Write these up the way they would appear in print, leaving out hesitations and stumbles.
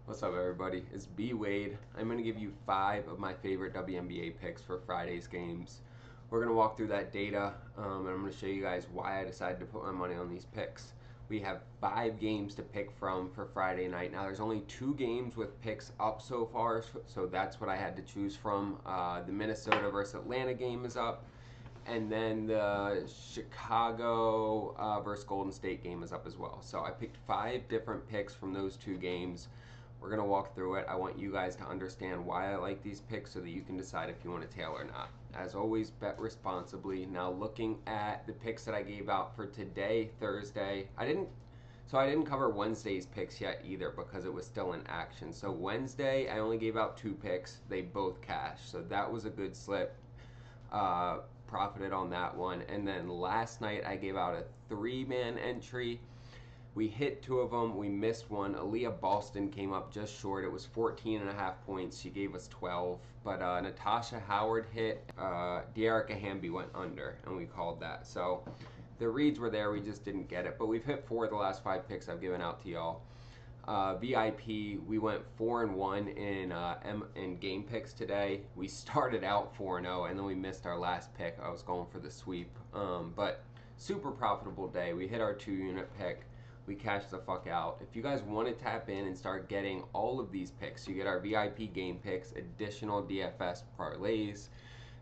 What's up, everybody? It's BWADE. I'm going to give you 5 of my favorite WNBA picks for Friday's games. We're going to walk through that data, and I'm going to show you guys why I decided to put my money on these picks. We have 5 games to pick from for Friday night. Now, there's only 2 games with picks up so far, so that's what I had to choose from. The Minnesota versus Atlanta game is up, and then the Chicago versus Golden State game is up as well. So I picked 5 different picks from those 2 games. We're going to walk through it. I want you guys to understand why I like these picks so that you can decide if you want to tail or not. As always, bet responsibly. Now, looking at the picks that I gave out for today, Thursday, I didn't cover Wednesday's picks yet either because it was still in action. So Wednesday, I only gave out 2 picks. They both cashed. So that was a good slip. Profited on that one. And then last night, I gave out a 3-man entry. We hit 2 of them. We missed one. Aaliyah Boston came up just short. It was 14.5 points. She gave us 12. But Natasha Howard hit. Dearica Hamby went under, and we called that. So the reads were there. We just didn't get it. But we've hit 4 of the last 5 picks I've given out to y'all. VIP, we went 4-1 in game picks today. We started out 4-0, and then we missed our last pick. I was going for the sweep. But super profitable day. We hit our 2-unit pick. We cashed the fuck out. If you guys want to tap in and start getting all of these picks, you get our VIP game picks, additional DFS parlays.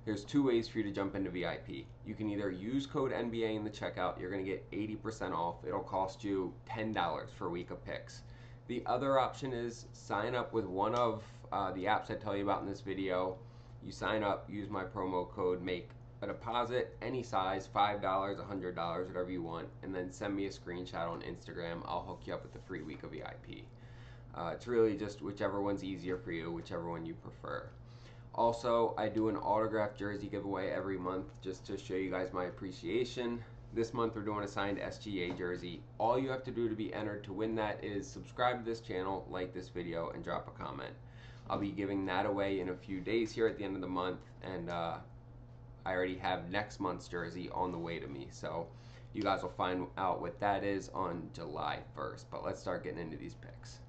There's 2 ways for you to jump into VIP. You can either use code NBA in the checkout. You're going to get 80% off. It'll cost you $10 for a week of picks. The other option is sign up with one of the apps I tell you about in this video. You sign up, use my promo code, make a deposit, any size, $5, $100, whatever you want, and then send me a screenshot on Instagram. I'll hook you up with a free week of VIP. It's really just whichever one's easier for you, whichever one you prefer. Also, I do an autographed jersey giveaway every month just to show you guys my appreciation. This month we're doing a signed SGA jersey. All you have to do to be entered to win that is subscribe to this channel, like this video, and drop a comment. I'll be giving that away in a few days here at the end of the month, and I already have next month's jersey on the way to me, so you guys will find out what that is on July 1st. But let's start getting into these picks.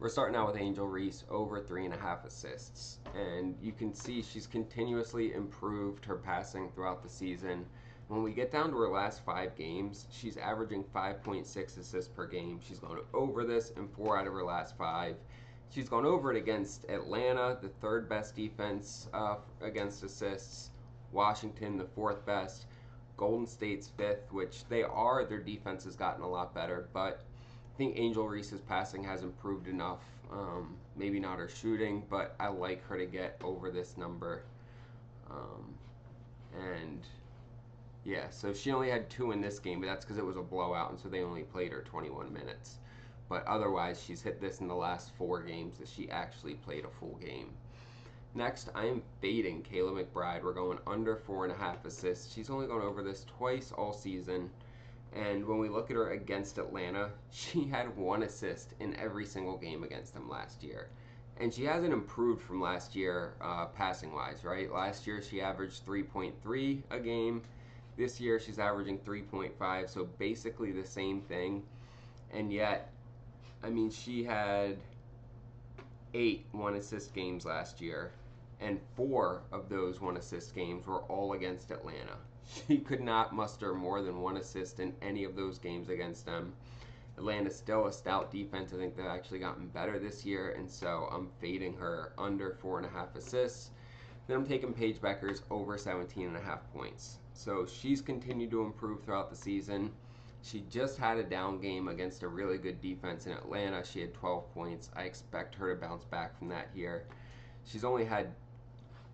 We're starting out with Angel Reese, over 3.5 assists, and you can see she's continuously improved her passing throughout the season. When we get down to her last 5 games, she's averaging 5.6 assists per game. She's gone over this in 4 out of her last 5. She's gone over it against Atlanta, the 3rd best defense against assists. Washington, the 4th best. Golden State's 5th, which they are. Their defense has gotten a lot better, but I think Angel Reese's passing has improved enough. Maybe not her shooting, but I like her to get over this number. And yeah, so she only had 2 in this game, but that's because it was a blowout, and so they only played her 21 minutes. But otherwise, she's hit this in the last 4 games that she actually played a full game. Next, I am fading Kayla McBride. We're going under 4.5 assists. She's only gone over this twice all season. And when we look at her against Atlanta, she had 1 assist in every single game against them last year. And she hasn't improved from last year passing-wise, right? Last year, she averaged 3.3 a game. This year, she's averaging 3.5, so basically the same thing. And yet, I mean, she had 8 1-assist games last year, and 4 of those 1-assist games were all against Atlanta. She could not muster more than 1 assist in any of those games against them. Atlanta's still a stout defense. I think they've actually gotten better this year, and so I'm fading her under 4.5 assists. Then I'm taking Paige Bueckers over 17.5 points. So she's continued to improve throughout the season. She just had a down game against a really good defense in Atlanta. She had 12 points. I expect her to bounce back from that here. She's only had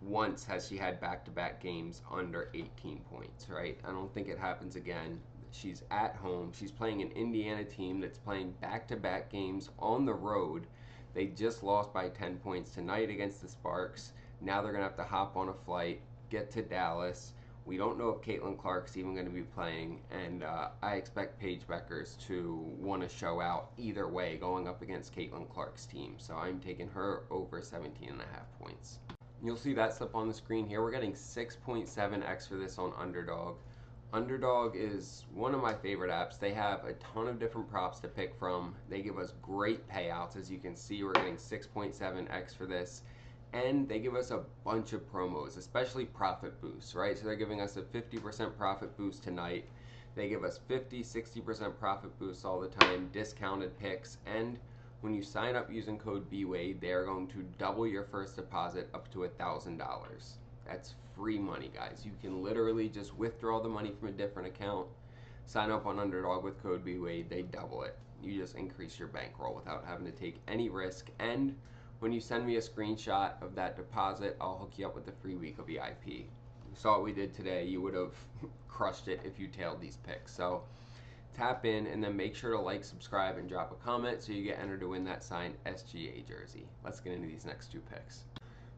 once has she had back-to-back games under 18 points, right? I don't think it happens again. She's at home. She's playing an Indiana team that's playing back-to-back games on the road. They just lost by 10 points tonight against the Sparks. Now they're going to have to hop on a flight, get to Dallas. We don't know if Caitlin Clark's even going to be playing, and I expect Paige Bueckers to want to show out either way going up against Caitlin Clark's team. So I'm taking her over 17.5 points. You'll see that slip on the screen here. We're getting 6.7x for this on Underdog. Underdog is one of my favorite apps. They have a ton of different props to pick from. They give us great payouts. As you can see, we're getting 6.7x for this. And they give us a bunch of promos, especially profit boosts, right? So they're giving us a 50% profit boost tonight. They give us 50, 60% profit boosts all the time, discounted picks. And when you sign up using code BWADE, they are going to double your first deposit up to $1,000. That's free money, guys. You can literally just withdraw the money from a different account, sign up on Underdog with code BWADE, they double it. You just increase your bankroll without having to take any risk. And when you send me a screenshot of that deposit, I'll hook you up with a free week of VIP. You saw what we did today. You would have crushed it if you tailed these picks. So tap in and then make sure to like, subscribe, and drop a comment so you get entered to win that signed SGA jersey. Let's get into these next two picks.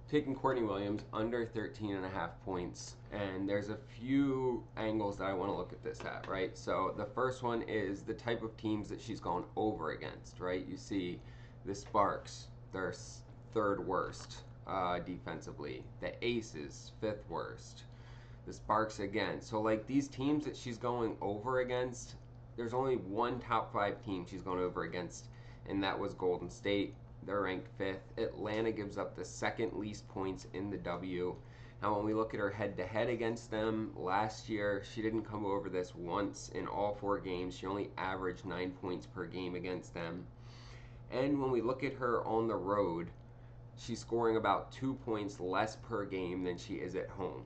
Taking Courtney Williams under 13.5 points, and there's a few angles that I want to look at this at, right? So the first one is the type of teams that she's gone over against, right? You see the Sparks, they're third worst defensively. The Aces, fifth worst. The Sparks again. So like these teams that she's going over against, there's only one top 5 team she's gone over against, and that was Golden State. They're ranked 5th. Atlanta gives up the second least points in the W. Now, when we look at her head-to-head against them, last year, she didn't come over this once in all 4 games. She only averaged 9 points per game against them. And when we look at her on the road, she's scoring about 2 points less per game than she is at home.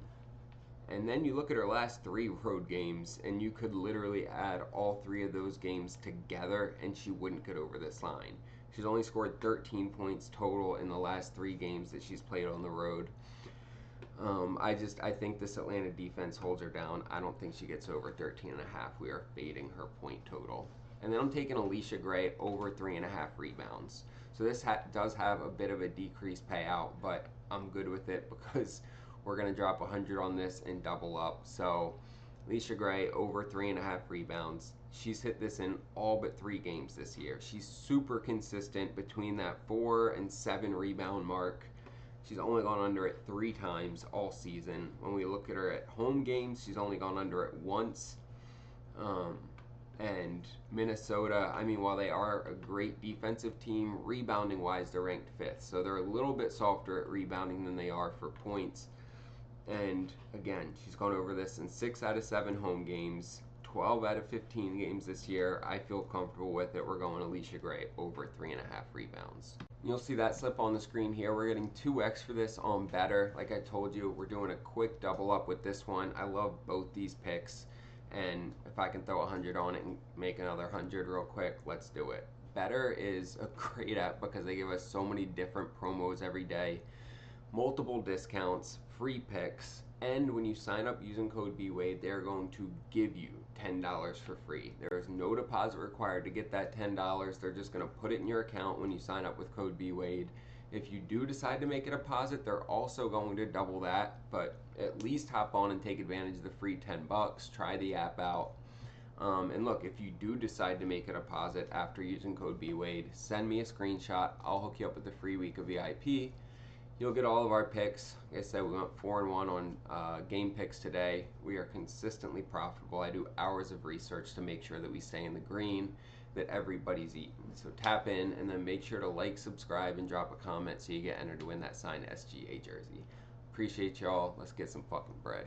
And then you look at her last 3 road games, and you could literally add all 3 of those games together, and she wouldn't get over this line. She's only scored 13 points total in the last 3 games that she's played on the road. I think this Atlanta defense holds her down. I don't think she gets over 13.5. We are fading her point total. And then I'm taking Allisha Gray over 3.5 rebounds. So this does have a bit of a decreased payout, but I'm good with it because we're going to drop 100 on this and double up. So Allisha Gray over 3.5 rebounds. She's hit this in all but 3 games this year. She's super consistent between that 4 and 7 rebound mark. She's only gone under it 3 times all season. When we look at her at home games, she's only gone under it once. And Minnesota, I mean, while they are a great defensive team, rebounding wise, they're ranked 5th. So they're a little bit softer at rebounding than they are for points. And again, she's gone over this in 6 out of 7 home games, 12 out of 15 games this year. I feel comfortable with it. We're going Allisha Gray over 3.5 rebounds. You'll see that slip on the screen here. We're getting 2x for this on Betr. Like I told you, we're doing a quick double up with this one. I love both these picks, and if I can throw 100 on it and make another 100 real quick, let's do it. Betr is a great app because they give us so many different promos every day, multiple discounts, free picks, and when you sign up using code BWADE, they're going to give you $10 for free. There is no deposit required to get that $10. They're just going to put it in your account when you sign up with code BWADE. If you do decide to make a deposit, they're also going to double that, but at least hop on and take advantage of the free 10 bucks. Try the app out. And look, if you do decide to make a deposit after using code BWADE, send me a screenshot. I'll hook you up with a free week of VIP. You'll get all of our picks. Like I said, we went 4-1 on game picks today. We are consistently profitable. I do hours of research to make sure that we stay in the green, that everybody's eating. So tap in and then make sure to like, subscribe, and drop a comment so you get entered to win that signed SGA jersey. Appreciate y'all. Let's get some fucking bread.